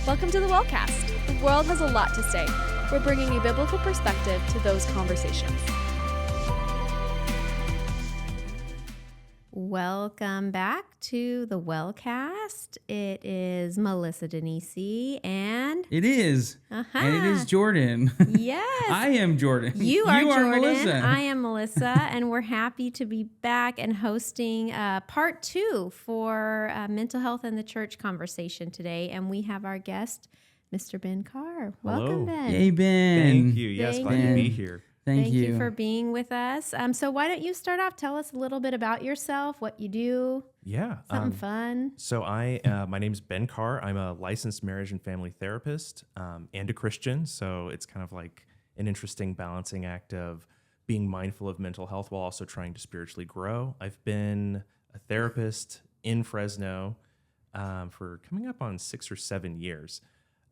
Welcome to the WellCast. The world has a lot to say. We're bringing a biblical perspective to those conversations. Welcome back to the WellCast. It is Melissa Denisi and... It is. And it is Jordan. Yes. I am Jordan. You are Jordan. Melissa. I am Melissa, and we're happy to be back and hosting part 2 for mental health in the church conversation today. And we have our guest, Mr. Ben Carr. Welcome, Ben. Yay, Ben. Thank you. Yes, glad to be here. Thank you for being with us. So why don't you start off? Tell us a little bit about yourself, what you do. Yeah. Something fun. So my name's Ben Carr. I'm a licensed marriage and family therapist and a Christian. So it's kind of like an interesting balancing act of being mindful of mental health while also trying to spiritually grow. I've been a therapist in Fresno for coming up on 6 or 7 years.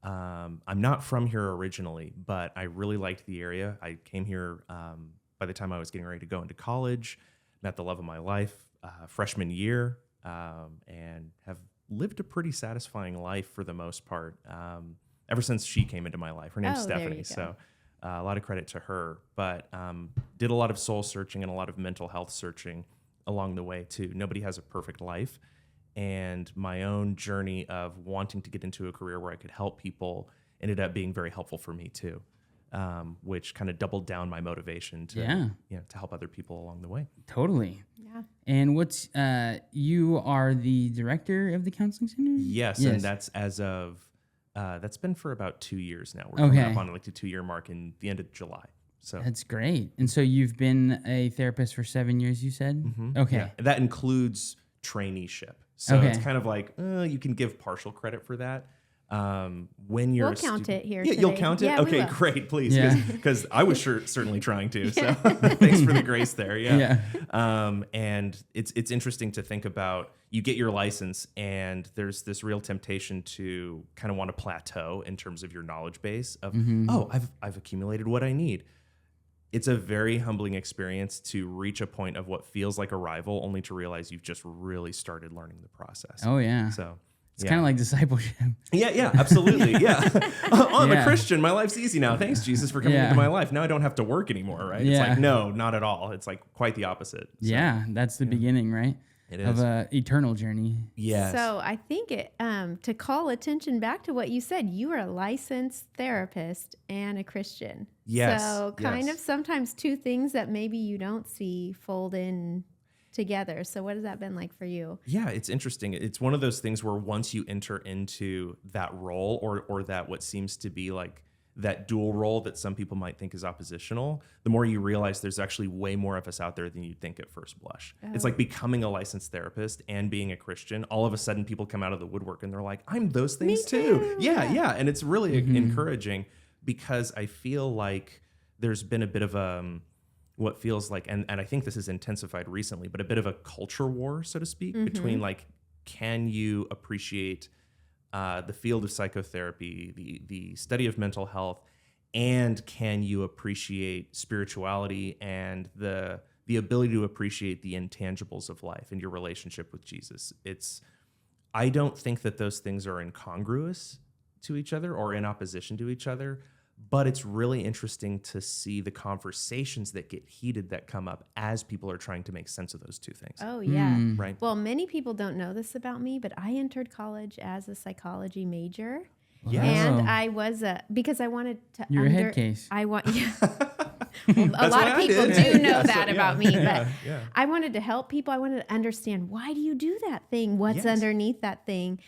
I'm not from here originally, but I really liked the area. I came here by the time I was getting ready to go into college, met the love of my life freshman year, and have lived a pretty satisfying life for the most part ever since she came into my life. Her name's Stephanie, so a lot of credit to her. But did a lot of soul searching and a lot of mental health searching along the way too. Nobody has a perfect life. And my own journey of wanting to get into a career where I could help people ended up being very helpful for me too, which kind of doubled down my motivation to help other people along the way. Totally. Yeah. And what's you are the director of the counseling center? Yes. And that's as of that's been for about 2 years now. We're coming up on like the 2-year mark in the end of July. So that's great. And so you've been a therapist for 7 years, you said? Mm-hmm. Okay. Yeah. That includes traineeship. So it's kind of like you can give partial credit for that. When you're we'll count it here. Yeah, today. you'll count it. Yeah, Okay, great, please, because I was certainly trying to. So thanks for the grace there. Yeah. And it's interesting to think about. You get your license, and there's this real temptation to kind of want to plateau in terms of your knowledge base of I've accumulated what I need. It's a very humbling experience to reach a point of what feels like arrival, only to realize you've just really started learning the process. Oh, yeah. So it's kind of like discipleship. Yeah, absolutely. Yeah. I'm a Christian. My life's easy now. Thanks, Jesus, for coming into my life. Now I don't have to work anymore, right? Yeah. It's like, no, not at all. It's like quite the opposite. So, yeah, that's the beginning, right? It is. Of an eternal journey. Yes. So I think to call attention back to what you said, you are a licensed therapist and a Christian. Yes. So kind of sometimes two things that maybe you don't see fold in together. So what has that been like for you? Yeah, it's interesting. It's one of those things where once you enter into that role or that what seems to be like that dual role that some people might think is oppositional, the more you realize there's actually way more of us out there than you'd think at first blush. Oh. It's like becoming a licensed therapist and being a Christian. All of a sudden people come out of the woodwork and they're like, I'm those things too. Yeah. And it's really encouraging because I feel like there's been a bit of what feels like, and I think this has intensified recently, but a bit of a culture war, so to speak, between like, can you appreciate the field of psychotherapy, the study of mental health, and can you appreciate spirituality and the ability to appreciate the intangibles of life and your relationship with Jesus? I don't think that those things are incongruous to each other or in opposition to each other, but it's really interesting to see the conversations that get heated that come up as people are trying to make sense of those two things. Oh, yeah. Right. Well, many people don't know this about me, but I entered college as a psychology major. Yes. And I was because I wanted to. You're a head case. A lot of people do know that about me, but yeah. I wanted to help people. I wanted to understand, why do you do that thing? What's underneath that thing?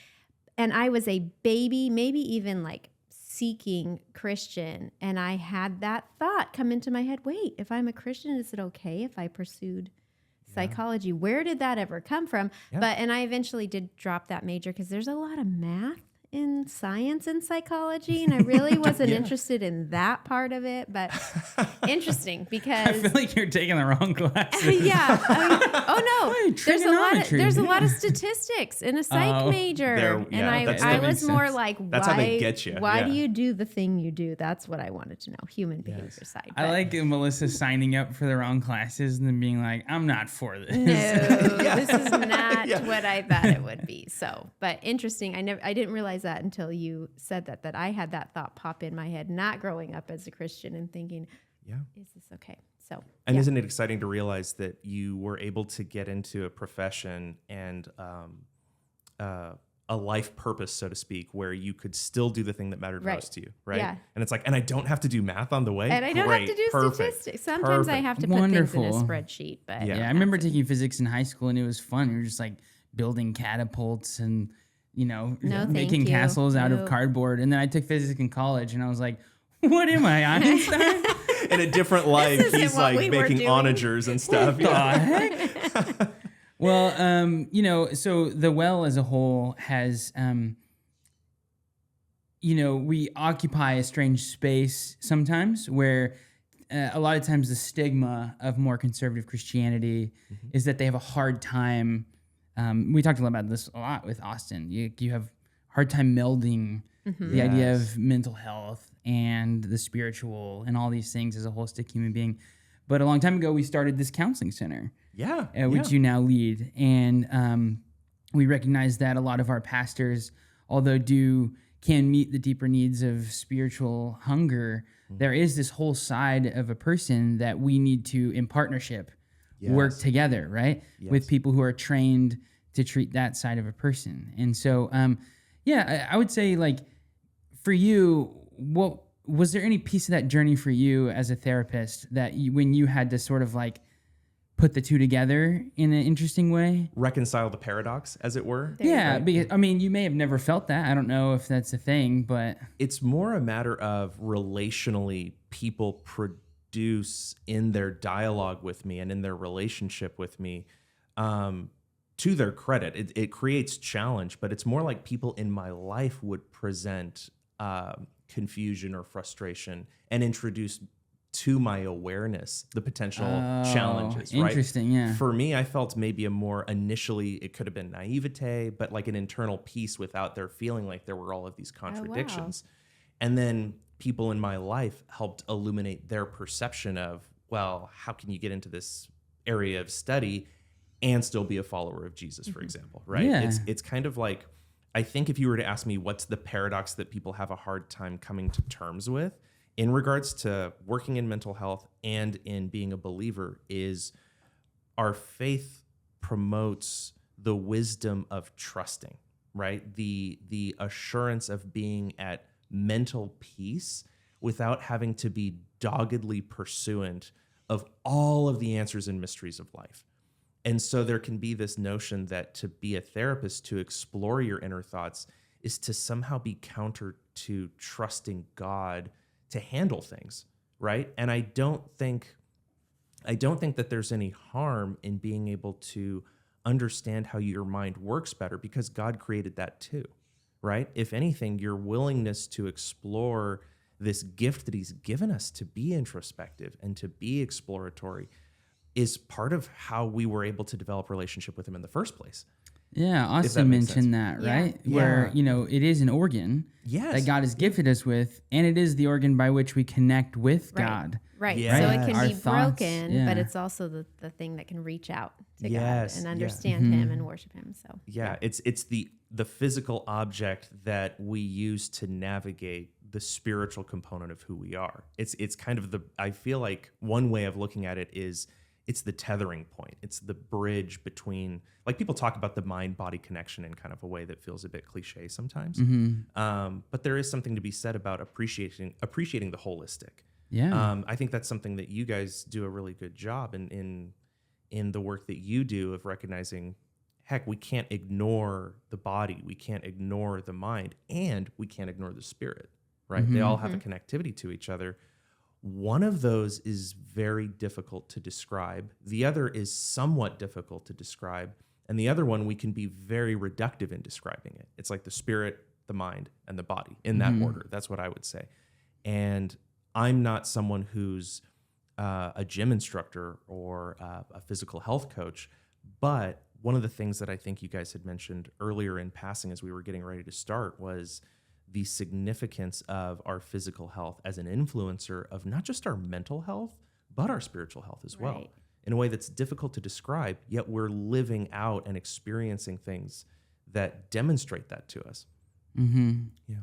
And I was a baby, maybe even like seeking Christian, and I had that thought come into my head, wait, if I'm a Christian, is it okay if I pursued psychology? Where did that ever come from? And I eventually did drop that major because there's a lot of math in science and psychology, and I really wasn't interested in that part of it, but interesting because I feel like you're taking the wrong classes. There's a lot of statistics in a psych major, and I was more like, that's how they get you. Why do you do the thing you do? That's what I wanted to know, human behavior side. I like Melissa signing up for the wrong classes and then being like, I'm not for this. No, this is not what I thought it would be. So, but interesting. I didn't realize realize that until you said that I had that thought pop in my head, not growing up as a Christian and thinking, is this okay? So, and isn't it exciting to realize that you were able to get into a profession and a life purpose, so to speak, where you could still do the thing that mattered most to you, right? Yeah. And it's like, and I don't have to do math on the way. And I don't have to do statistics. Sometimes I have to put things in a spreadsheet. But I remember taking physics in high school, and it was fun. We were just like building catapults and, making castles out of cardboard. And then I took physics in college, and I was like, what am I, Einstein? In a different life, he's like making onagers and stuff. What the heck? Well, so the Well as a whole has, we occupy a strange space sometimes where a lot of times the stigma of more conservative Christianity is that they have a hard time. We talked about this a lot with Austin. You have a hard time melding the idea of mental health and the spiritual and all these things as a holistic human being. But a long time ago, we started this counseling center. Which you now lead. And we recognize that a lot of our pastors, although can meet the deeper needs of spiritual hunger, there is this whole side of a person that we need to, in partnership, work together, right? With people who are trained to treat that side of a person. And so, I would say, like, for you, what was there any piece of that journey for you as a therapist that when you had to sort of like put the two together in an interesting way? Reconcile the paradox, as it were. Because you may have never felt that. I don't know if that's a thing, but it's more a matter of relationally people produce in their dialogue with me and in their relationship with me. To their credit, it creates challenge, but it's more like people in my life would present confusion or frustration and introduce to my awareness the potential challenges, right? Interesting, yeah. For me, I felt maybe a more initially, it could have been naivete, but like an internal peace without there feeling like there were all of these contradictions. And then people in my life helped illuminate their perception of, well, how can you get into this area of study and still be a follower of Jesus, for example, right? Yeah. It's kind of like, I think if you were to ask me what's the paradox that people have a hard time coming to terms with in regards to working in mental health and in being a believer, is our faith promotes the wisdom of trusting, right? The assurance of being at mental peace without having to be doggedly pursuant of all of the answers and mysteries of life. And so there can be this notion that to be a therapist, to explore your inner thoughts, is to somehow be counter to trusting God to handle things, right? And I don't think that there's any harm in being able to understand how your mind works better, because God created that too, right? If anything, your willingness to explore this gift that he's given us to be introspective and to be exploratory is part of how we were able to develop a relationship with him in the first place. Yeah, Austin mentioned that, right? Yeah. Where, it is an organ that God has gifted us with, and it is the organ by which we connect with God. Right. Yes. So it can Our be thoughts, broken, but it's also the thing that can reach out to Yes, God and understand him and worship him. So it's the physical object that we use to navigate the spiritual component of who we are. It's kind of I feel like one way of looking at it is it's the tethering point. It's the bridge between, like, people talk about the mind-body connection in kind of a way that feels a bit cliche sometimes. But there is something to be said about appreciating the holistic. Yeah. I think that's something that you guys do a really good job in the work that you do of recognizing, heck, we can't ignore the body, we can't ignore the mind, and we can't ignore the spirit, right? They all have a connectivity to each other. One of those is very difficult to describe. The other is somewhat difficult to describe. And the other one, we can be very reductive in describing it. It's like the spirit, the mind, and the body in that order. That's what I would say. And I'm not someone who's a gym instructor or a physical health coach, but one of the things that I think you guys had mentioned earlier in passing as we were getting ready to start was the significance of our physical health as an influencer of not just our mental health, but our spiritual health as well, in a way that's difficult to describe, yet we're living out and experiencing things that demonstrate that to us. Yeah.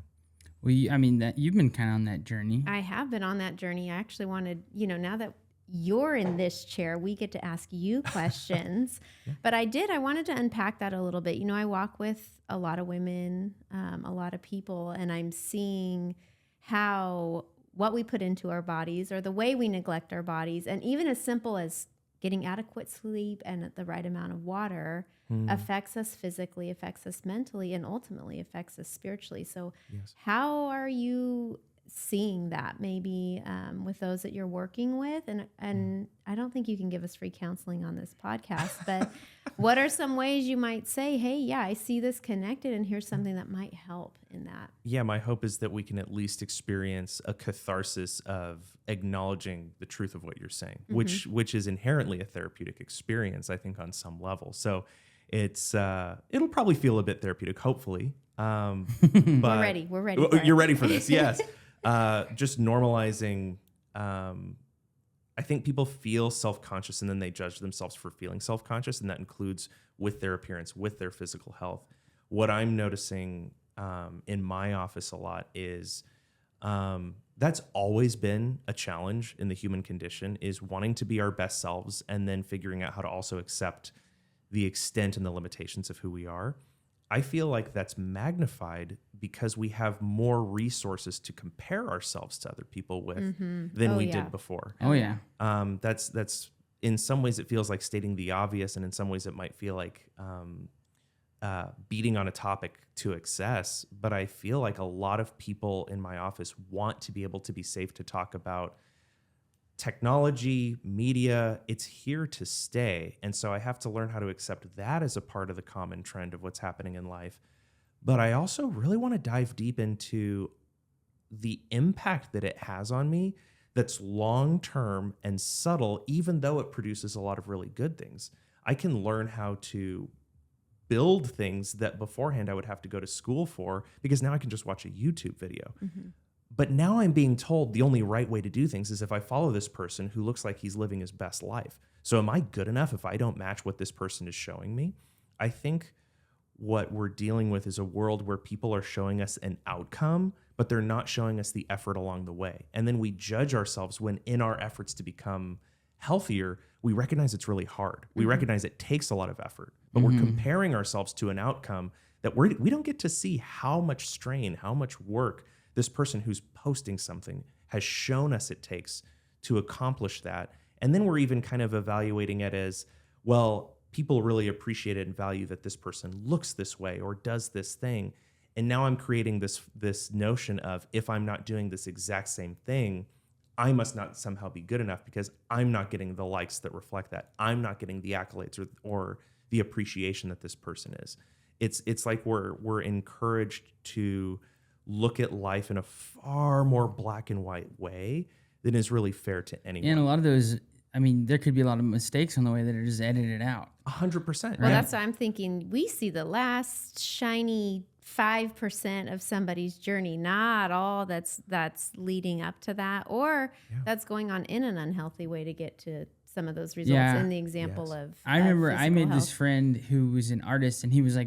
Well, that you've been kind of on that journey. I have been on that journey. I actually wanted, now that you're in this chair, we get to ask you questions. But I wanted to unpack that a little bit. I walk with a lot of women, a lot of people, and I'm seeing how what we put into our bodies or the way we neglect our bodies, and even as simple as getting adequate sleep and the right amount of water affects us physically, affects us mentally, and ultimately affects us spiritually. So how are you seeing that maybe with those that you're working with? And I don't think you can give us free counseling on this podcast, but what are some ways you might say, hey, yeah, I see this connected and here's something that might help in that? Yeah, my hope is that we can at least experience a catharsis of acknowledging the truth of what you're saying, which is inherently a therapeutic experience, I think, on some level. So it's it'll probably feel a bit therapeutic, hopefully. But We're ready. You're ready for this, yes. Just normalizing. I think people feel self-conscious and then they judge themselves for feeling self-conscious, and that includes with their appearance, with their physical health. What I'm noticing in my office a lot is that's always been a challenge in the human condition, is wanting to be our best selves and then figuring out how to also accept the extent and the limitations of who we are. I feel like that's magnified because we have more resources to compare ourselves to other people with than we did before. Oh yeah. That's in some ways it feels like stating the obvious, and in some ways it might feel like beating on a topic to excess. But I feel like a lot of people in my office want to be able to be safe to talk about technology, media. It's here to stay. And so I have to learn how to accept that as a part of the common trend of what's happening in life. But I also really want to dive deep into the impact that it has on me that's long-term and subtle, even though it produces a lot of really good things. I can learn how to build things that beforehand I would have to go to school for, because now I can just watch a YouTube video. But now I'm being told the only right way to do things is if I follow this person who looks like he's living his best life. So am I good enough if I don't match what this person is showing me? I think what we're dealing with is a world where people are showing us an outcome, but they're not showing us the effort along the way. And then we judge ourselves when in our efforts to become healthier, we recognize it's really hard. We recognize it takes a lot of effort, but we're comparing ourselves to an outcome that we don't get to see how much strain, how much work this person who's posting something has shown us it takes to accomplish that. And then we're even kind of evaluating it as, well, people really appreciate it and value that this person looks this way or does this thing. And now I'm creating this notion of, if I'm not doing this exact same thing, I must not somehow be good enough because I'm not getting the likes that reflect that. I'm not getting the accolades or the appreciation that this person is. It's like we're encouraged to look at life in a far more black and white way than is really fair to anyone. And a lot of those, there could be a lot of mistakes on the way that are just edited out. 100%. Well, that's what I'm thinking. We see the last shiny 5% of somebody's journey, not all that's leading up to that, or that's going on in an unhealthy way to get to some of those results. In the example of I remember I made health. this friend who was an artist, and he was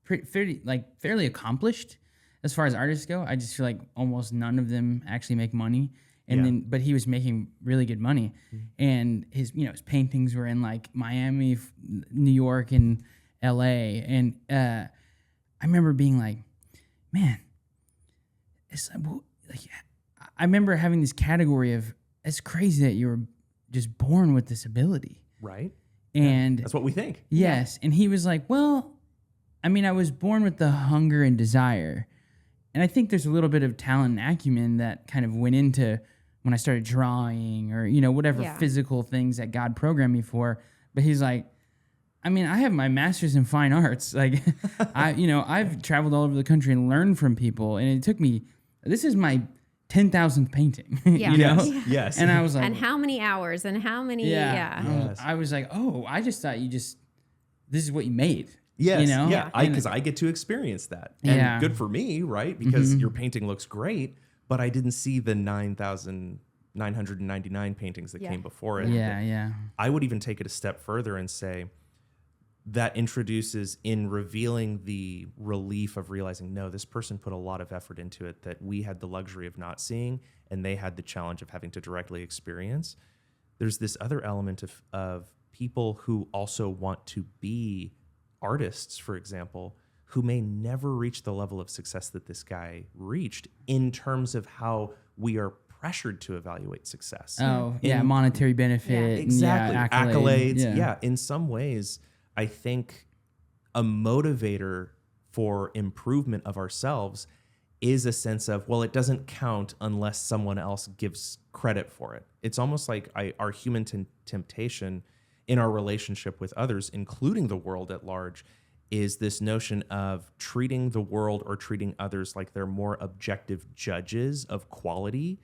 fairly accomplished as far as artists go. I just feel like almost none of them actually make money. And but he was making really good money, and his paintings were in like Miami, New York, and L.A. And I remember being like, man, it's like I remember having this category of, it's crazy that you were just born with this ability, right? And that's what we think. Yes, and he was like, well, I was born with the hunger and desire, and I think there's a little bit of talent and acumen that kind of went into when I started drawing or, whatever physical things that God programmed me for. But he's like, I have my master's in fine arts. Like, I've traveled all over the country and learned from people. And it took me, this is my 10,000th painting, Yes. And I was like, and how many hours and how many, Yes. I was like, oh, I just thought this is what you made. Yes, because I get to experience that. And good for me, right? Because your painting looks great, but I didn't see the 9,999 paintings that came before it. Yeah. I would even take it a step further and say, that introduces in revealing the relief of realizing, no, this person put a lot of effort into it that we had the luxury of not seeing, and they had the challenge of having to directly experience. There's this other element of people who also want to be artists, for example, who may never reach the level of success that this guy reached in terms of how we are pressured to evaluate success. Oh, yeah, monetary benefit. Exactly. Yeah, Accolades. Yeah. In some ways, I think a motivator for improvement of ourselves is a sense of, well, it doesn't count unless someone else gives credit for it. It's almost like our human temptation in our relationship with others, including the world at large, is this notion of treating the world or treating others like they're more objective judges of quality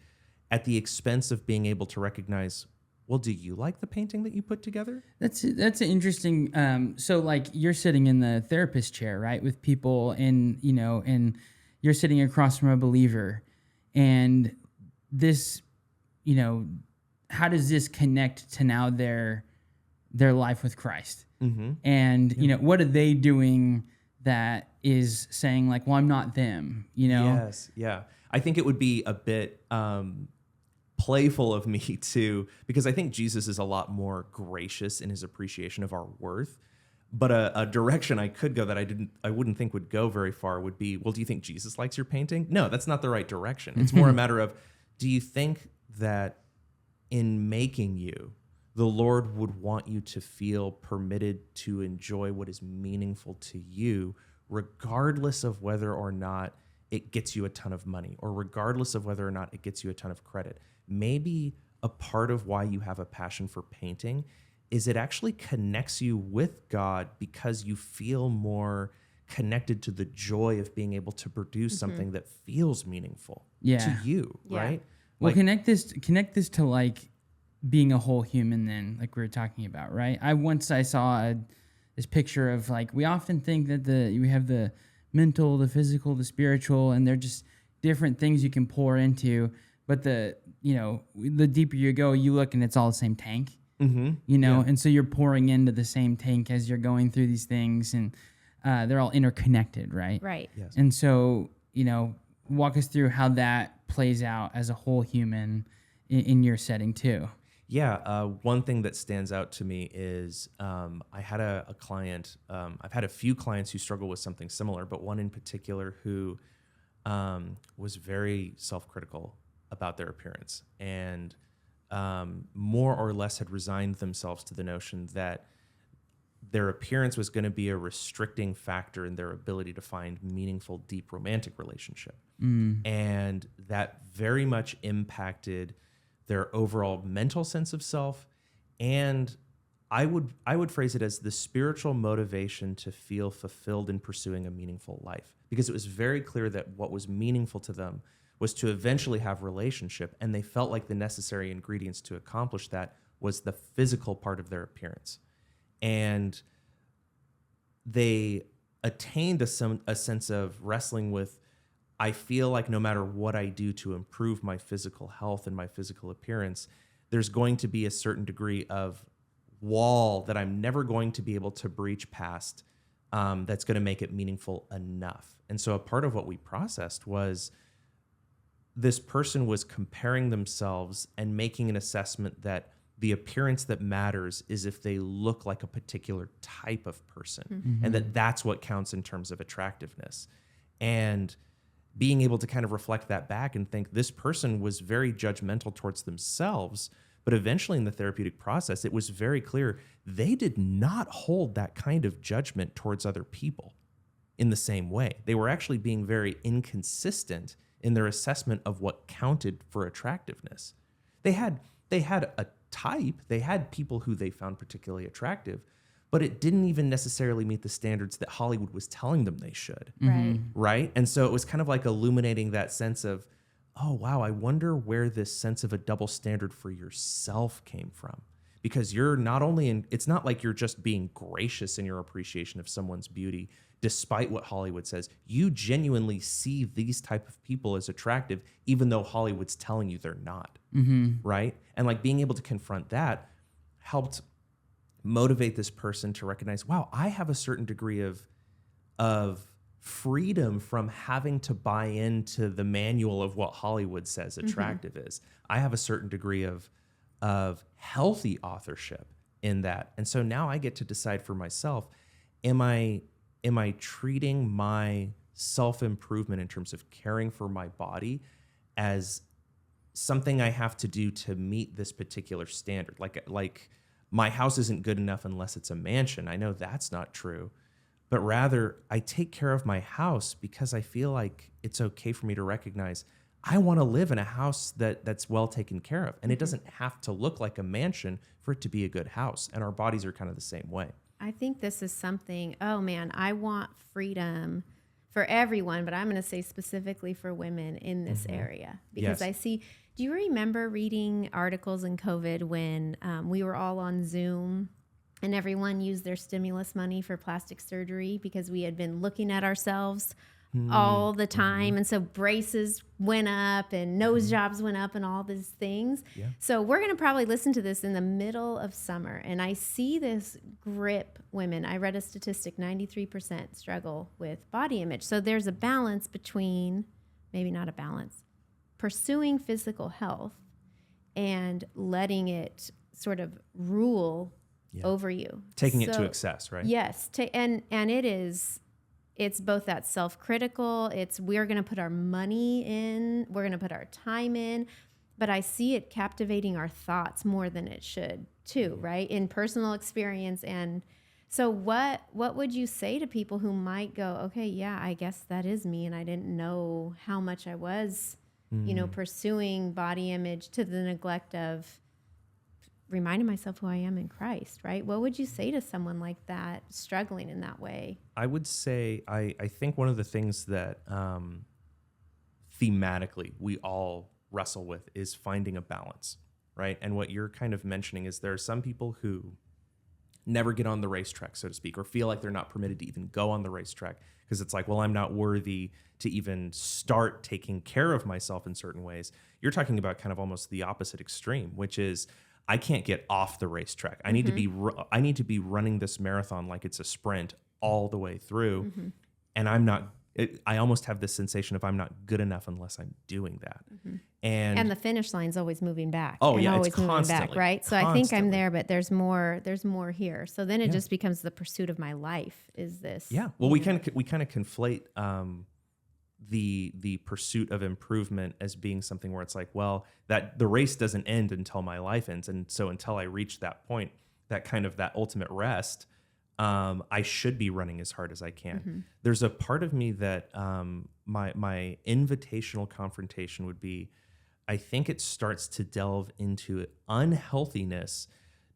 at the expense of being able to recognize, well, do you like the painting that you put together? That's an interesting. So like you're sitting in the therapist chair, right, with people, and and you're sitting across from a believer, and this, how does this connect to now their life with Christ? Mm-hmm. And what are they doing that is saying like, well, I'm not them, Yes, yeah. I think it would be a bit playful of me to, because I think Jesus is a lot more gracious in his appreciation of our worth. But a direction I could go that I wouldn't think would go very far would be, well, do you think Jesus likes your painting? No, that's not the right direction. It's more a matter of, do you think that in making you, the Lord would want you to feel permitted to enjoy what is meaningful to you, regardless of whether or not it gets you a ton of money, or regardless of whether or not it gets you a ton of credit? Maybe a part of why you have a passion for painting is it actually connects you with God because you feel more connected to the joy of being able to produce something that feels meaningful to you, right? Well, Like, connect this to like being a whole human, then, like we were talking about, right? I saw this picture of like, we often think that we have the mental, the physical, the spiritual, and they're just different things you can pour into. But the deeper you go, you look and it's all the same tank, and so you're pouring into the same tank as you're going through these things, and they're all interconnected, right? Right. Yes. And so, walk us through how that plays out as a whole human in your setting too. Yeah, one thing that stands out to me is I had a client. I've had a few clients who struggle with something similar, but one in particular who was very self-critical about their appearance, and more or less had resigned themselves to the notion that their appearance was going to be a restricting factor in their ability to find meaningful, deep romantic relationship. And that very much impacted their overall mental sense of self. And I would phrase it as the spiritual motivation to feel fulfilled in pursuing a meaningful life, because it was very clear that what was meaningful to them was to eventually have relationship, and they felt like the necessary ingredients to accomplish that was the physical part of their appearance. And they attained a sense of wrestling with, I feel like no matter what I do to improve my physical health and my physical appearance, there's going to be a certain degree of wall that I'm never going to be able to breach past, that's going to make it meaningful enough. And so a part of what we processed was this person was comparing themselves and making an assessment that the appearance that matters is if they look like a particular type of person, and that's what counts in terms of attractiveness. And being able to kind of reflect that back and think, this person was very judgmental towards themselves, but eventually in the therapeutic process, it was very clear they did not hold that kind of judgment towards other people in the same way. They were actually being very inconsistent in their assessment of what counted for attractiveness. They had a type, they had people who they found particularly attractive, but it didn't even necessarily meet the standards that Hollywood was telling them they should. Right? And so it was kind of like illuminating that sense of, oh, wow, I wonder where this sense of a double standard for yourself came from. Because you're not only it's not like you're just being gracious in your appreciation of someone's beauty, despite what Hollywood says. You genuinely see these type of people as attractive, even though Hollywood's telling you they're not. Right? And like being able to confront that helped motivate this person to recognize, wow, I have a certain degree of freedom from having to buy into the manual of what Hollywood says attractive is. I have a certain degree of healthy authorship in that. And so now I get to decide for myself, am I treating my self-improvement in terms of caring for my body as something I have to do to meet this particular standard? Like my house isn't good enough unless it's a mansion. I know that's not true. But rather, I take care of my house because I feel like it's okay for me to recognize I want to live in a house that's well taken care of. And it doesn't have to look like a mansion for it to be a good house. And our bodies are kind of the same way. I think this is something, oh man, I want freedom for everyone, but I'm going to say specifically for women in this area. Because I see, do you remember reading articles in COVID when we were all on Zoom and everyone used their stimulus money for plastic surgery because we had been looking at ourselves all the time. And so braces went up and nose jobs went up and all these things. Yeah. So we're going to probably listen to this in the middle of summer. And I see this grip women. I read a statistic, 93% struggle with body image. So there's a balance between, maybe not a balance, pursuing physical health and letting it sort of rule over you. Taking it to excess, right? Yes. And it's both that self-critical, we're going to put our money in, we're going to put our time in, but I see it captivating our thoughts more than it should too, right? In personal experience. And so what would you say to people who might go, okay, yeah, I guess that is me, and I didn't know how much I was, pursuing body image to the neglect of reminding myself who I am in Christ, right? What would you say to someone like that struggling in that way? I would say, I think one of the things that thematically we all wrestle with is finding a balance, right? And what you're kind of mentioning is there are some people who never get on the racetrack, so to speak, or feel like they're not permitted to even go on the racetrack because it's like, well, I'm not worthy to even start taking care of myself in certain ways. You're talking about kind of almost the opposite extreme, which is I can't get off the racetrack. I need to be running this marathon like it's a sprint all the way through, and I'm not. I almost have this sensation of I'm not good enough unless I'm doing that. And the finish line's always moving back. Oh, and yeah, always it's moving constantly, back, right? So I think I'm there, but there's more here. So then it just becomes the pursuit of my life. Is this? Yeah. Well, we kind of conflate the pursuit of improvement as being something where it's like, well, that the race doesn't end until my life ends, and so until I reach that point, that ultimate rest, I should be running as hard as I can. There's a part of me that my invitational confrontation would be, I think it starts to delve into unhealthiness,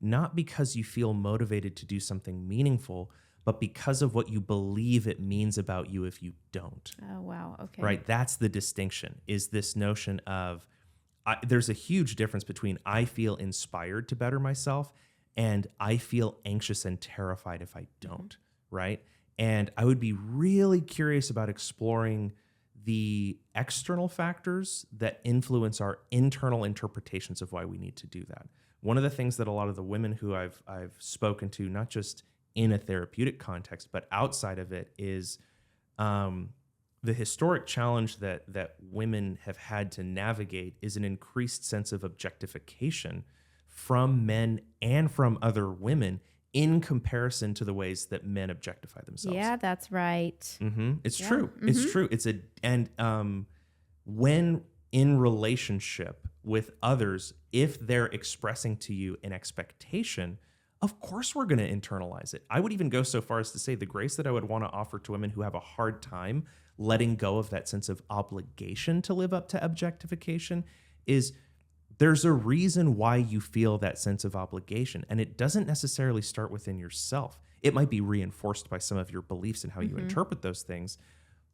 not because you feel motivated to do something meaningful, but because of what you believe it means about you if you don't. Oh, wow. Okay. Right? That's the distinction, is this notion of there's a huge difference between I feel inspired to better myself and I feel anxious and terrified if I don't, right? And I would be really curious about exploring the external factors that influence our internal interpretations of why we need to do that. One of the things that a lot of the women who I've spoken to, not just in a therapeutic context, but outside of it, is the historic challenge that women have had to navigate is an increased sense of objectification from men and from other women in comparison to the ways that men objectify themselves. Yeah, that's right. It's true. It's true. When in relationship with others, if they're expressing to you an expectation, of course we're going to internalize it. I would even go so far as to say the grace that I would want to offer to women who have a hard time letting go of that sense of obligation to live up to objectification is there's a reason why you feel that sense of obligation, and it doesn't necessarily start within yourself. It might be reinforced by some of your beliefs and how you interpret those things.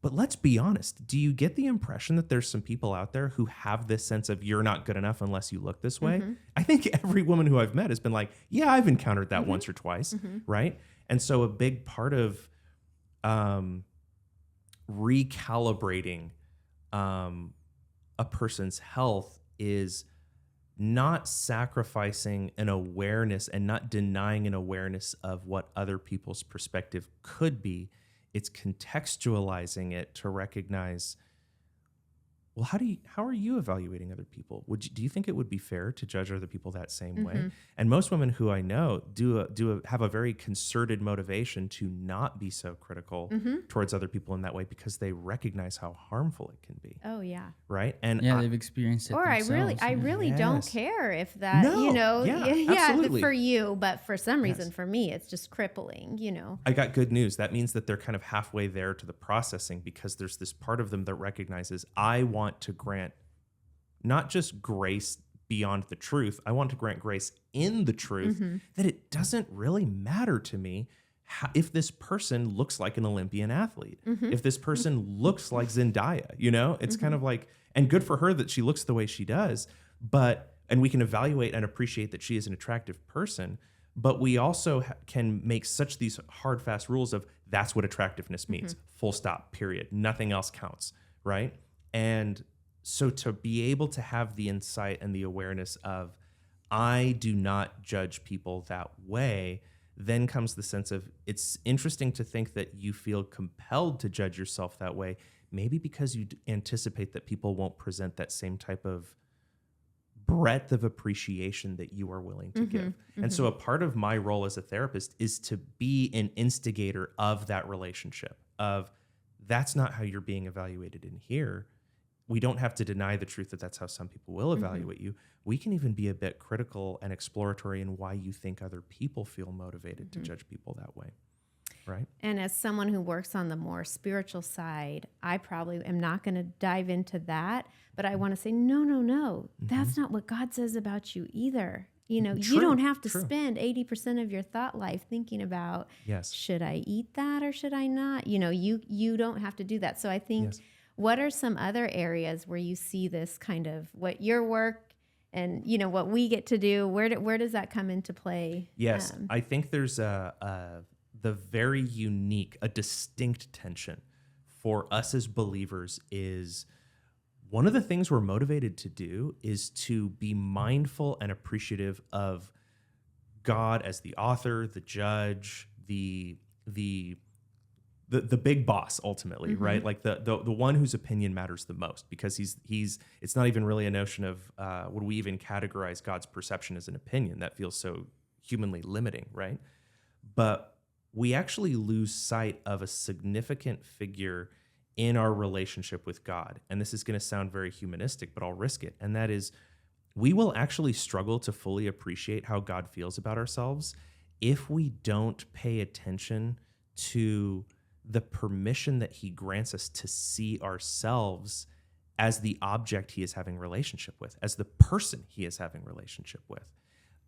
But let's be honest. Do you get the impression that there's some people out there who have this sense of you're not good enough unless you look this way? I think every woman who I've met has been like, yeah, I've encountered that once or twice, right? And so a big part of recalibrating a person's health is not sacrificing an awareness and not denying an awareness of what other people's perspective could be. It's contextualizing it to recognize, well, how are you evaluating other people? Do you think it would be fair to judge other people that same way? And most women who I know have a very concerted motivation to not be so critical towards other people in that way, because they recognize how harmful it can be. Oh yeah. Right. And they've experienced it. Or themselves. I really don't Yes. care if that, No. Yeah, absolutely. for you, but for some reason Yes. for me, it's just crippling, I got good news. That means that they're kind of halfway there to the processing, because there's this part of them that recognizes, I want to grant not just grace beyond the truth, I want to grant grace in the truth, that it doesn't really matter to me if this person looks like an Olympian athlete, if this person looks like Zendaya, it's kind of like, and good for her that she looks the way she does, and we can evaluate and appreciate that she is an attractive person, but we also can make such these hard, fast rules of that's what attractiveness means, full stop, period. Nothing else counts, right? And so to be able to have the insight and the awareness of, I do not judge people that way, then comes the sense of, it's interesting to think that you feel compelled to judge yourself that way, maybe because you anticipate that people won't present that same type of breadth of appreciation that you are willing to give. And so a part of my role as a therapist is to be an instigator of that relationship of, that's not how you're being evaluated in here. We don't have to deny the truth that that's how some people will evaluate you. We can even be a bit critical and exploratory in why you think other people feel motivated to judge people that way. Right. And as someone who works on the more spiritual side, I probably am not going to dive into that, but I want to say, no, that's not what God says about you either. You don't have to spend 80% of your thought life thinking about, should I eat that or should I not? You don't have to do that. So I think, what are some other areas where you see this kind of, what your work and, what we get to do, where does that come into play? Yes, I think there's the very unique, a distinct tension for us as believers is, one of the things we're motivated to do is to be mindful and appreciative of God as the author, the judge, the big boss ultimately, right? Like the one whose opinion matters the most, because he's it's not even really a notion of would we even categorize God's perception as an opinion? That feels so humanly limiting, right? But we actually lose sight of a significant figure in our relationship with God. And this is going to sound very humanistic, but I'll risk it. And that is, we will actually struggle to fully appreciate how God feels about ourselves if we don't pay attention to the permission that he grants us to see ourselves as the object he is having relationship with, as the person he is having relationship with.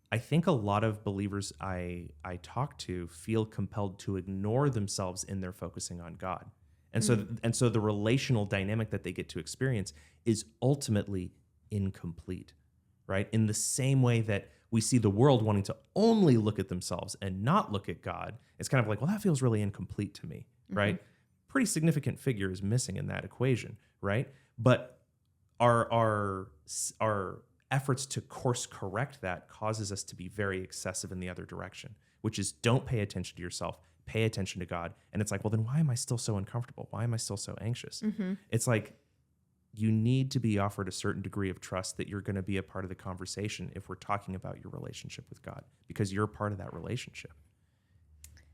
I think a lot of believers I talk to feel compelled to ignore themselves in their focusing on God. And so the relational dynamic that they get to experience is ultimately incomplete, right? In the same way that we see the world wanting to only look at themselves and not look at God, it's kind of like, well, that feels really incomplete to me, right? Pretty significant figure is missing in that equation, right? But our efforts to course correct that causes us to be very excessive in the other direction, which is, don't pay attention to yourself, pay attention to God. And it's like, well, then why am I still so uncomfortable? Why am I still so anxious? It's like, you need to be offered a certain degree of trust that you're going to be a part of the conversation if we're talking about your relationship with God, because you're part of that relationship.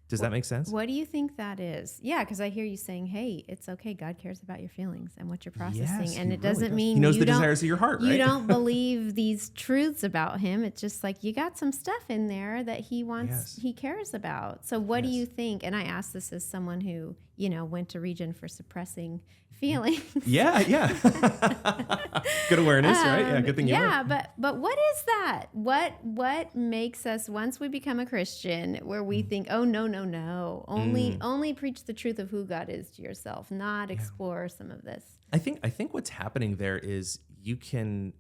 Does that make sense? What do you think that is? Yeah, because I hear you saying, hey, it's okay. God cares about your feelings and what you're processing. Yes, and he it doesn't really mean he knows you the don't, desires of your heart, right? You don't believe these truths about him. It's just like, you got some stuff in there that he wants, he cares about. So what do you think? And I ask this as someone who, went to Region for suppressing feelings. Yeah. Good awareness, right? Yeah, good thing you went. but what is that? What makes us, once we become a Christian, where we think, oh, no, only preach the truth of who God is to yourself, not explore some of this. I think what's happening there is you can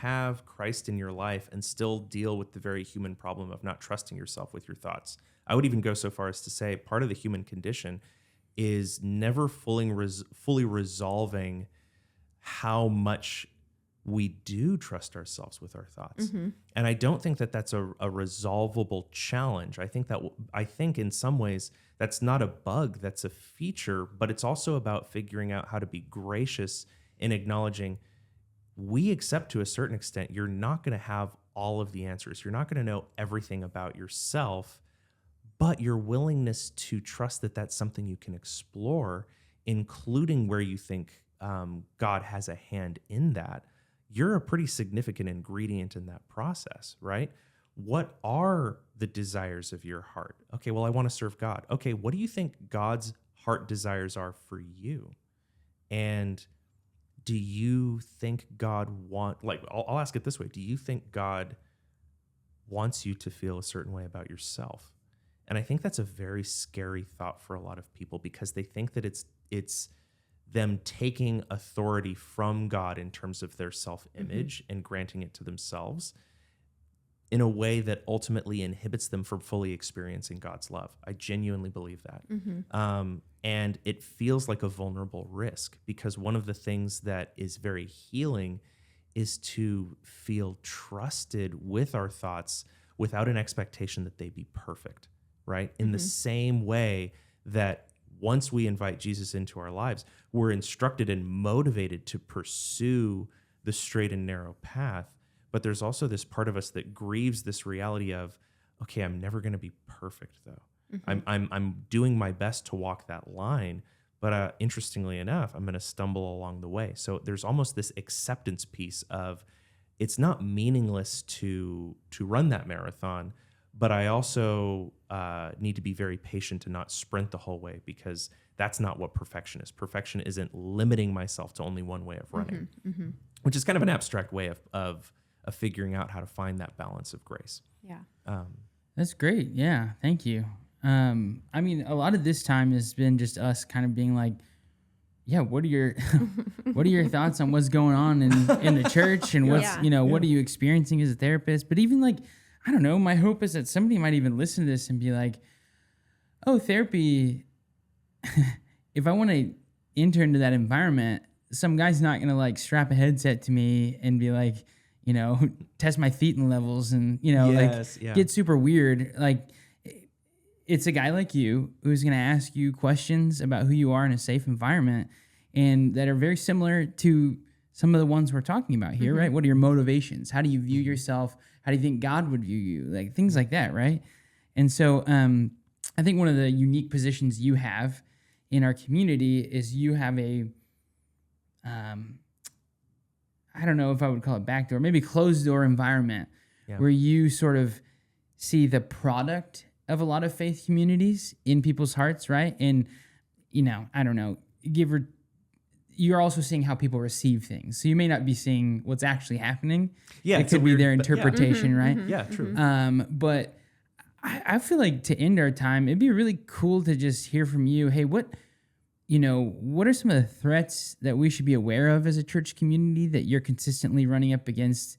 have Christ in your life and still deal with the very human problem of not trusting yourself with your thoughts. I would even go so far as to say part of the human condition is never fully resolving how much we do trust ourselves with our thoughts. And I don't think that that's a resolvable challenge. I think in some ways that's not a bug, that's a feature, but it's also about figuring out how to be gracious in acknowledging we accept to a certain extent you're not going to have all of the answers. You're not going to know everything about yourself, but your willingness to trust that that's something you can explore, including where you think God has a hand in that, you're a pretty significant ingredient in that process, right? What are the desires of your heart? Okay, well, I want to serve God. Okay, what do you think God's heart desires are for you? And do you think God I'll ask it this way. Do you think God wants you to feel a certain way about yourself? And I think that's a very scary thought for a lot of people, because they think that it's them taking authority from God in terms of their self-image and granting it to themselves in a way that ultimately inhibits them from fully experiencing God's love. I genuinely believe that. And it feels like a vulnerable risk, because one of the things that is very healing is to feel trusted with our thoughts without an expectation that they be perfect, right? In the same way that once we invite Jesus into our lives, we're instructed and motivated to pursue the straight and narrow path. But there's also this part of us that grieves this reality of, okay, I'm never going to be perfect though. I'm doing my best to walk that line, but interestingly enough, I'm going to stumble along the way. So there's almost this acceptance piece of it's not meaningless to run that marathon, but I also need to be very patient and not sprint the whole way, because that's not what perfection is. Perfection isn't limiting myself to only one way of running, which is kind of an abstract way of figuring out how to find that balance of grace. Yeah. That's great. Yeah. Thank you. I mean, a lot of this time has been just us kind of being like, yeah, what are your what are your thoughts on what's going on in the church, and what's what are you experiencing as a therapist? But even like, I don't know, my hope is that somebody might even listen to this and be like, oh, therapy, if I want to enter into that environment, some guy's not going to like strap a headset to me and be like, test my thetan levels and, get super weird. Like, it's a guy like you who's going to ask you questions about who you are in a safe environment, and that are very similar to some of the ones we're talking about here, right? What are your motivations? How do you view yourself? How do you think God would view you? Like things like that, right? And so I think one of the unique positions you have in our community is you have a, I don't know if I would call it backdoor, maybe closed door environment where you sort of see the product of a lot of faith communities in people's hearts, right? And, I don't know, you're also seeing how people receive things. So you may not be seeing what's actually happening. Yeah. It could be their interpretation, right? Yeah, true. But I feel like to end our time, it'd be really cool to just hear from you. Hey, what are some of the threats that we should be aware of as a church community that you're consistently running up against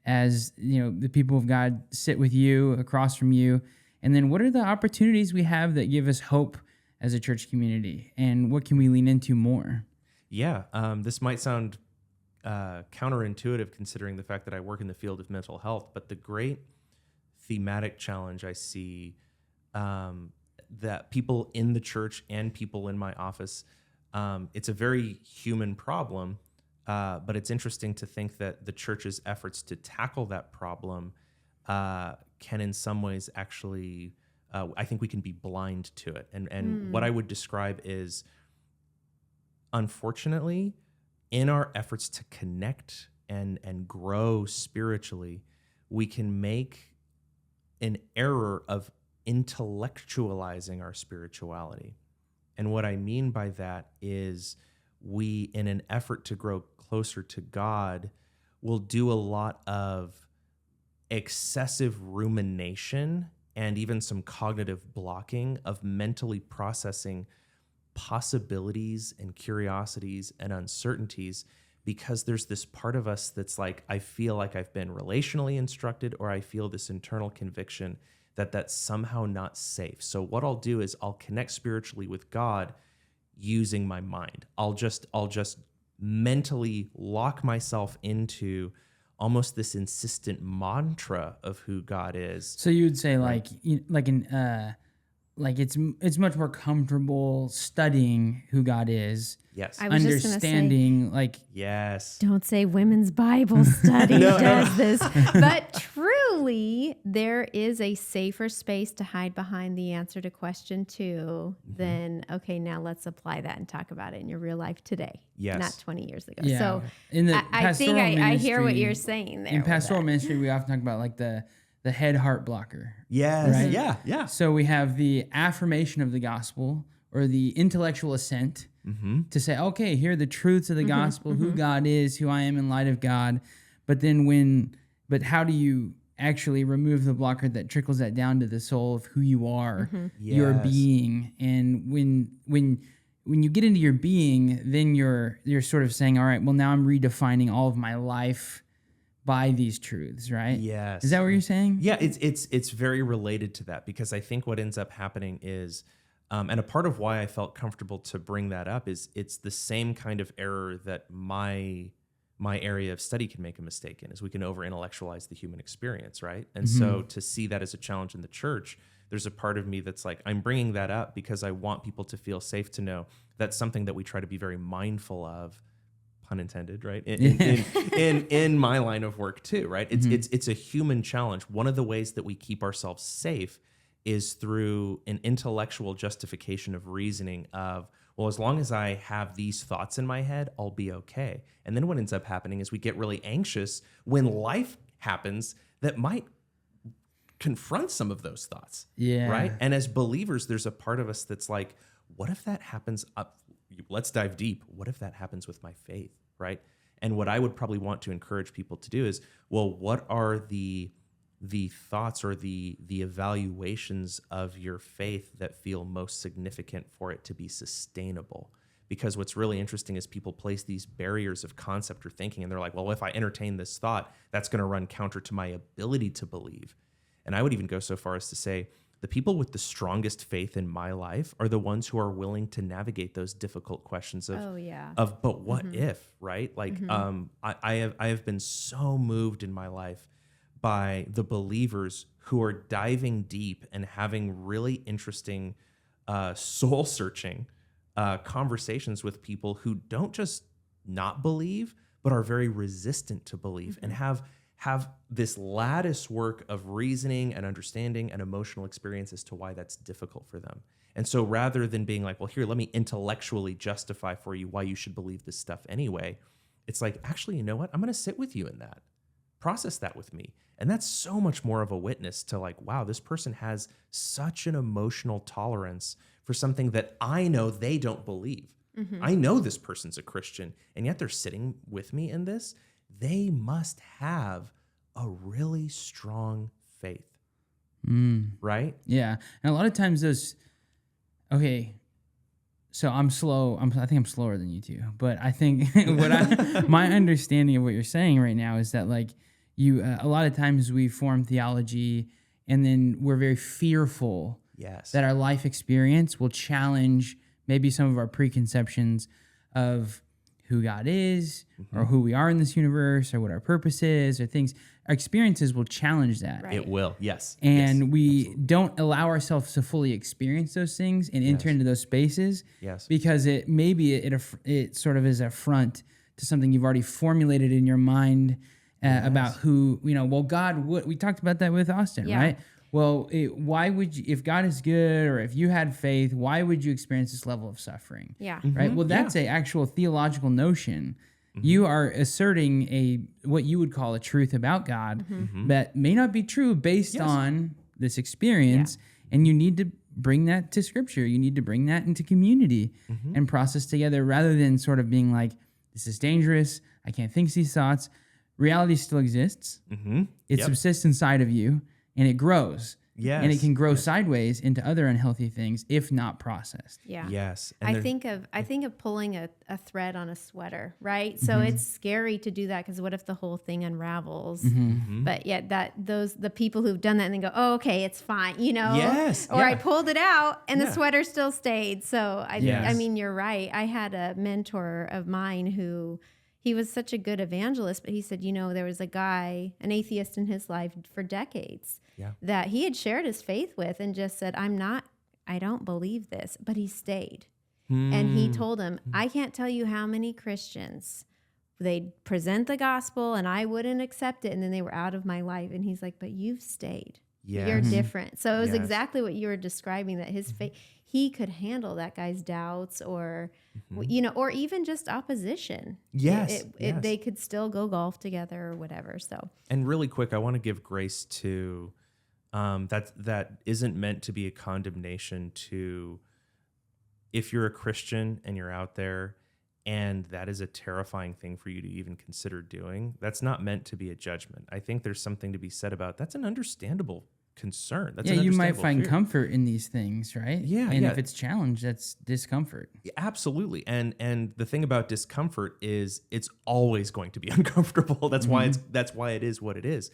as, the people of God sit with you, across from you? And then what are the opportunities we have that give us hope as a church community? And what can we lean into more? Yeah, this might sound counterintuitive considering the fact that I work in the field of mental health, but the great thematic challenge I see that people in the church and people in my office, it's a very human problem, but it's interesting to think that the church's efforts to tackle that problem can in some ways actually, I think we can be blind to it. And what I would describe is, unfortunately, in our efforts to connect and grow spiritually, we can make an error of intellectualizing our spirituality. And what I mean by that is we, in an effort to grow closer to God, will do a lot of excessive rumination and even some cognitive blocking of mentally processing possibilities and curiosities and uncertainties, because there's this part of us that's like, I feel like I've been relationally instructed, or I feel this internal conviction that that's somehow not safe. So what I'll do is I'll connect spiritually with God using my mind. I'll just mentally lock myself into almost this insistent mantra of who God is. So you would say like it's much more comfortable studying who God is. Yes. I was just gonna say, understanding like Yes. don't say women's Bible study does this, but truly there is a safer space to hide behind the answer to question 2 than, okay, now let's apply that and talk about it in your real life today, Yes. not 20 years ago. Yeah. So In the I think pastoral I hear what ministry- you're saying there. in with pastoral that. ministry, we often talk about like the head heart blocker. Yes. Right? Yeah. Yeah. So we have the affirmation of the gospel or the intellectual assent to say, okay, here are the truths of the gospel, who God is, who I am in light of God. But then but how do you actually remove the blocker that trickles that down to the soul of who you are, your Yes. being? And when you get into your being, then you're sort of saying, all right, well, now I'm redefining all of my life by these truths, right? Yes. Is that what you're saying? Yeah, it's very related to that, because I think what ends up happening is, and a part of why I felt comfortable to bring that up is it's the same kind of error that my area of study can make a mistake in, is we can over intellectualize the human experience, right? And so to see that as a challenge in the church, there's a part of me that's like, I'm bringing that up because I want people to feel safe to know that's something that we try to be very mindful of, pun intended, right? In my line of work too, right? It's a human challenge. One of the ways that we keep ourselves safe is through an intellectual justification of reasoning of, well, as long as I have these thoughts in my head, I'll be okay. And then what ends up happening is we get really anxious when life happens that might confront some of those thoughts. Yeah. Right? And as believers, there's a part of us that's like, what if that happens let's dive deep. What if that happens with my faith, right? And what I would probably want to encourage people to do is, well, what are the thoughts or the evaluations of your faith that feel most significant for it to be sustainable? Because what's really interesting is people place these barriers of concept or thinking, and they're like, well, if I entertain this thought, that's going to run counter to my ability to believe. And I would even go so far as to say, the people with the strongest faith in my life are the ones who are willing to navigate those difficult questions of but what if, right? Like, I have been so moved in my life by the believers who are diving deep and having really interesting, soul searching conversations with people who don't just not believe, but are very resistant to belief and have this lattice work of reasoning and understanding and emotional experience as to why that's difficult for them. And so rather than being like, well, here, let me intellectually justify for you why you should believe this stuff anyway, it's like, actually, you know what? I'm going to sit with you in that. Process that with me. And that's so much more of a witness to like, wow, this person has such an emotional tolerance for something that I know they don't believe. I know this person's a Christian, and yet they're sitting with me in this. They must have a really strong faith, right? Yeah. And a lot of times okay, so I'm slow. I think I'm slower than you two, but I think my understanding of what you're saying right now is that like a lot of times we form theology and then we're very fearful that our life experience will challenge maybe some of our preconceptions of who God is or who we are in this universe or what our purpose is or things. Our experiences will challenge that. Right. It will, yes. And we don't allow ourselves to fully experience those things and enter into those spaces because it sort of is a front to something you've already formulated in your mind about who, well, God would. We talked about that with Austin, right? Well, why would you, if God is good or if you had faith, why would you experience this level of suffering? Yeah. Right? Well, that's a actual theological notion. You are asserting what you would call a truth about God that may not be true based on this experience, and you need to bring that to Scripture. You need to bring that into community and process together rather than sort of being like, this is dangerous, I can't think these thoughts. Reality still exists. It subsists inside of you. And it grows. Yes. And it can grow yes. sideways into other unhealthy things if not processed. Yeah. Yes. And I there- think of pulling a thread on a sweater, right? So it's scary to do that because what if the whole thing unravels? But yet the people who've done that and then go, oh, okay, it's fine, you know? Yes, Or I yeah. pulled it out and the Yeah. sweater still stayed. So Yes. I mean, you're right. I had a mentor of mine who he was such a good evangelist, but he said, you know, there was a guy, an atheist in his life for decades Yeah. that he had shared his faith with and just said, I don't believe this, but he stayed. And he told him, I can't tell you how many Christians they'd present the gospel and I wouldn't accept it. And then they were out of my life. And he's like, but you've stayed. Yes. You're different. So it was Yes. exactly what you were describing, that his faith, he could handle that guy's doubts or, you know, or even just opposition. Yes, yes. They could still go golf together or whatever. So, And really quick, I want to give grace to that isn't meant to be a condemnation to if you're a Christian and you're out there and that is a terrifying thing for you to even consider doing. That's not meant to be a judgment. I think there's something to be said about that's an understandable concern. That's an You might understandable find fear. comfort in these things, right? Yeah, And yeah. if it's challenged, that's discomfort. Absolutely. And the thing about discomfort is it's always going to be uncomfortable. That's why it is what it is.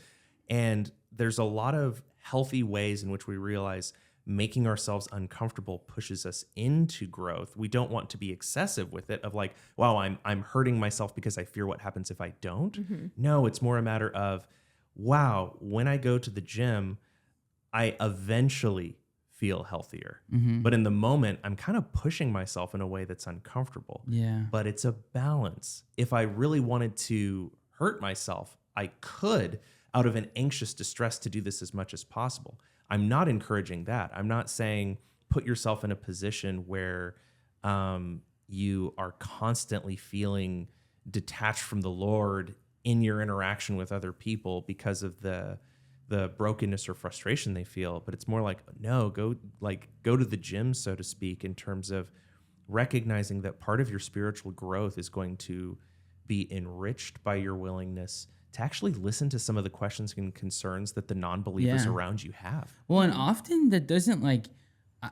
And there's a lot of healthy ways in which we realize making ourselves uncomfortable pushes us into growth. We don't want to be excessive with it of like, wow, I'm hurting myself because I fear what happens if I don't. No, it's more a matter of, wow, when I go to the gym, I eventually feel healthier. But in the moment, I'm kind of pushing myself in a way that's uncomfortable. Yeah. But it's a balance. If I really wanted to hurt myself, I could, out of an anxious distress, to do this as much as possible. I'm not encouraging that. I'm not saying put yourself in a position where you are constantly feeling detached from the Lord in your interaction with other people because of the brokenness or frustration they feel. But it's more like, no, go to the gym, so to speak, in terms of recognizing that part of your spiritual growth is going to be enriched by your willingness to actually listen to some of the questions and concerns that the non-believers Yeah. around you have. Well, and often that doesn't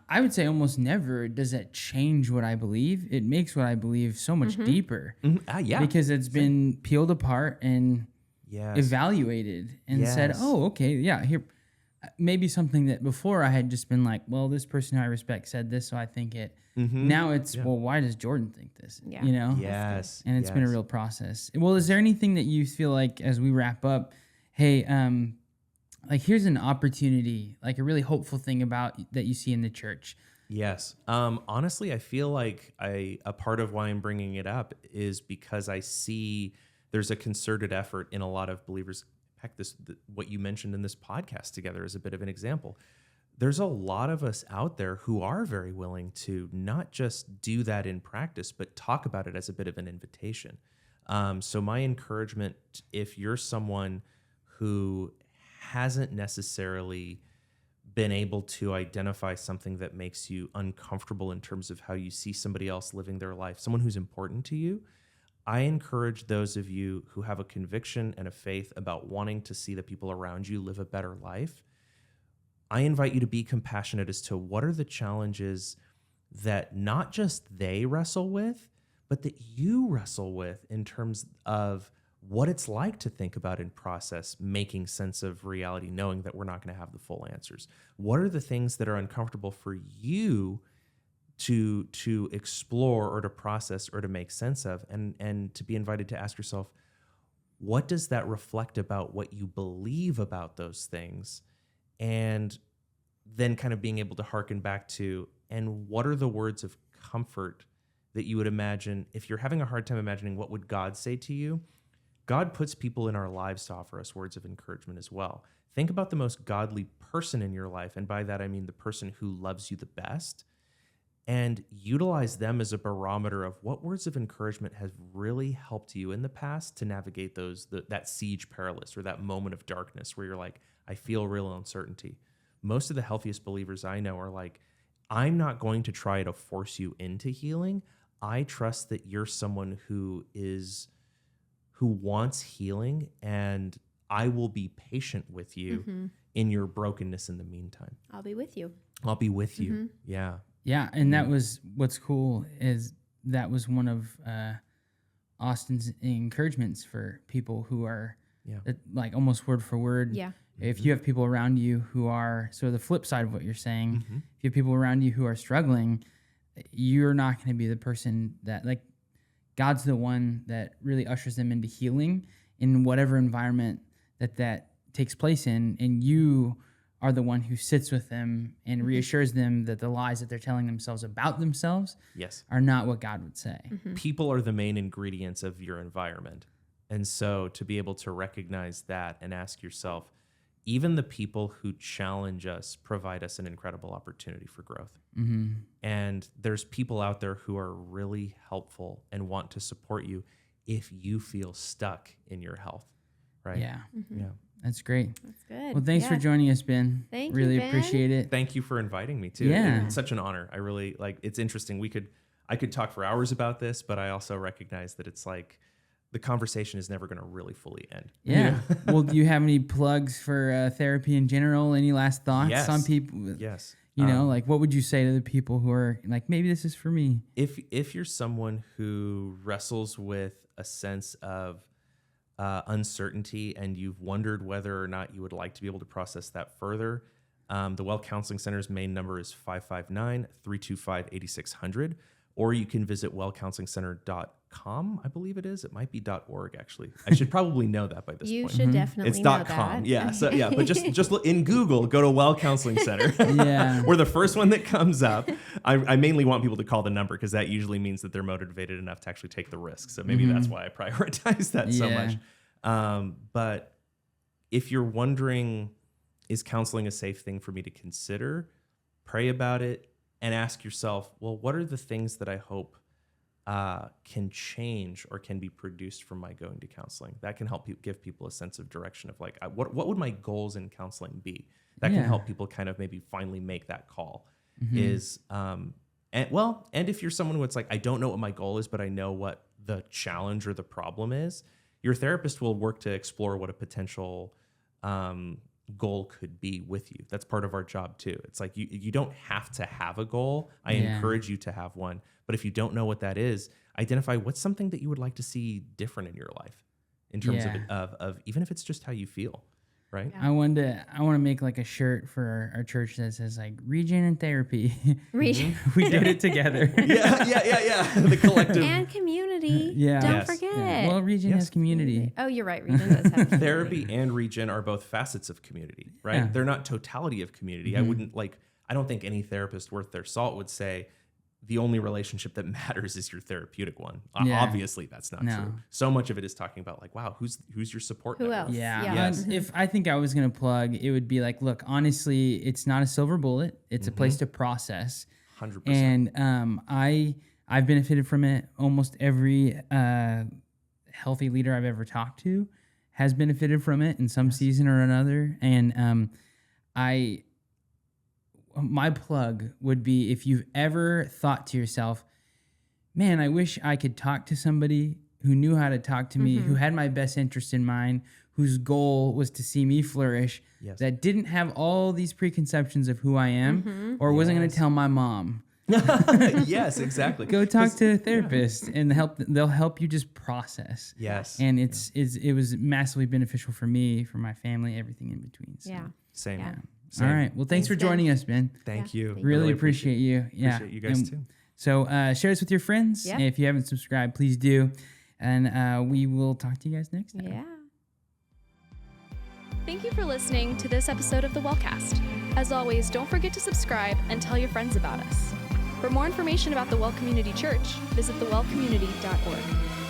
I would say almost never does that change what I believe. It makes what I believe so much deeper Yeah. because it's been peeled apart and Yes. evaluated and said, Yes. oh, okay, yeah, here, maybe something that before I had just been like, well, this person who I respect said this, so I think it. Now it's, well, why does Jordan think this? Yeah. You know? Yes. And it's been a real process. Well, is there anything that you feel like as we wrap up, hey, like here's an opportunity, like a really hopeful thing about that you see in the church? Yes. Honestly, I feel like a part of why I'm bringing it up is because I see there's a concerted effort in a lot of believers. Heck, what you mentioned in this podcast together is a bit of an example. There's a lot of us out there who are very willing to not just do that in practice, but talk about it as a bit of an invitation. So my encouragement, if you're someone who hasn't necessarily been able to identify something that makes you uncomfortable in terms of how you see somebody else living their life, someone who's important to you, I encourage those of you who have a conviction and a faith about wanting to see the people around you live a better life. I invite you to be compassionate as to what are the challenges that not just they wrestle with, but that you wrestle with in terms of what it's like to think about and process making sense of reality, knowing that we're not going to have the full answers. What are the things that are uncomfortable for you to explore or to process or to make sense of, and to be invited to ask yourself, what does that reflect about what you believe about those things? And then kind of being able to hearken back to, and what are the words of comfort that you would imagine if you're having a hard time imagining what would God say to you? God puts people in our lives to offer us words of encouragement as well. Think about the most godly person in your life, and by that I mean the person who loves you the best, and utilize them as a barometer of what words of encouragement have really helped you in the past to navigate that siege perilous or that moment of darkness where you're like, I feel real uncertainty. Most of the healthiest believers I know are like, I'm not going to try to force you into healing. I trust that you're someone who wants healing, and I will be patient with you in your brokenness in the meantime. I'll be with you. I'll be with you. Yeah. Yeah, and that was what's cool is that was one of Austin's encouragements for people who are like almost word for word. Yeah. If you have people around you who are, so the flip side of what you're saying, if you have people around you who are struggling, you're not going to be the person that, like, God's the one that really ushers them into healing in whatever environment that takes place in, and you are the one who sits with them and reassures them that the lies that they're telling themselves about themselves are not what God would say. People are the main ingredients of your environment. And so to be able to recognize that and ask yourself, even the people who challenge us provide us an incredible opportunity for growth. And there's people out there who are really helpful and want to support you if you feel stuck in your health, right? Yeah. Yeah. That's great. That's good. Well, thanks for joining us, Ben. Thank you, really Ben. appreciate it. Thank you for inviting me too. Yeah. It's such an honor. I really it's interesting. I could talk for hours about this, but I also recognize that it's like the conversation is never going to really fully end. Yeah. Well, do you have any plugs for therapy in general? Any last thoughts on people? Yes. You know, like what would you say to the people who are like, maybe this is for me? If you're someone who wrestles with a sense of uncertainty and you've wondered whether or not you would like to be able to process that further, the Well Counseling Center's main number is 559-325-8600, or you can visit wellcounselingcenter.com, I believe it is. It might be .org, actually. I should probably know that by this You point. should definitely It's know .com. that. Yeah. So yeah, but just look in Google, go to Well Counseling Center. Yeah. We're the first one that comes up. I mainly want people to call the number because that usually means that they're motivated enough to actually take the risk. So maybe that's why I prioritize that so much. But if you're wondering, is counseling a safe thing for me to consider? Pray about it and ask yourself, well, what are the things that I hope can change or can be produced from my going to counseling? That can help give people a sense of direction of like, what would my goals in counseling be? That can help people kind of maybe finally make that call. And if you're someone who it's like, I don't know what my goal is, but I know what the challenge or the problem is, your therapist will work to explore what a potential goal could be with you. That's part of our job too. It's like you don't have to have a goal. I encourage you to have one. But if you don't know what that is, identify what's something that you would like to see different in your life in terms of even if it's just how you feel. Right. I want to make like a shirt for our church that says like Regen and Therapy. Regen. We did it together. Yeah. The collective And community. Yeah. Don't Yes. forget. Yeah. Well, Regen has community. Oh, you're right. Regen does have community. therapy and regen are both facets of community, right? Yeah. They're not totality of community. I don't think any therapist worth their salt would say the only relationship that matters is your therapeutic one. Yeah. Obviously that's not No. true. So much of it is talking about like, wow, who's your support Who network? else? Yeah. Yes. If I think I was going to plug, it would be like, look, honestly, it's not a silver bullet. It's a place to process. 100%. And I've benefited from it. Almost every healthy leader I've ever talked to has benefited from it in some season or another. And my plug would be if you've ever thought to yourself, man, I wish I could talk to somebody who knew how to talk to me, who had my best interest in mind, whose goal was to see me flourish, that didn't have all these preconceptions of who I am, or wasn't going to tell my mom. Yes, exactly. Go talk to a therapist and they'll help you just process. Yes. And it was massively beneficial for me, for my family, everything in between. So. Yeah. Same. Yeah. Same. All right. Well, thanks for Ben. joining us, Ben. Thank you. Really appreciate you. Yeah. Appreciate you guys And too. So share this with your friends. Yeah. And if you haven't subscribed, please do. And we will talk to you guys next time. Yeah. Thank you for listening to this episode of the WellCast. As always, don't forget to subscribe and tell your friends about us. For more information about the Well Community Church, visit thewellcommunity.org.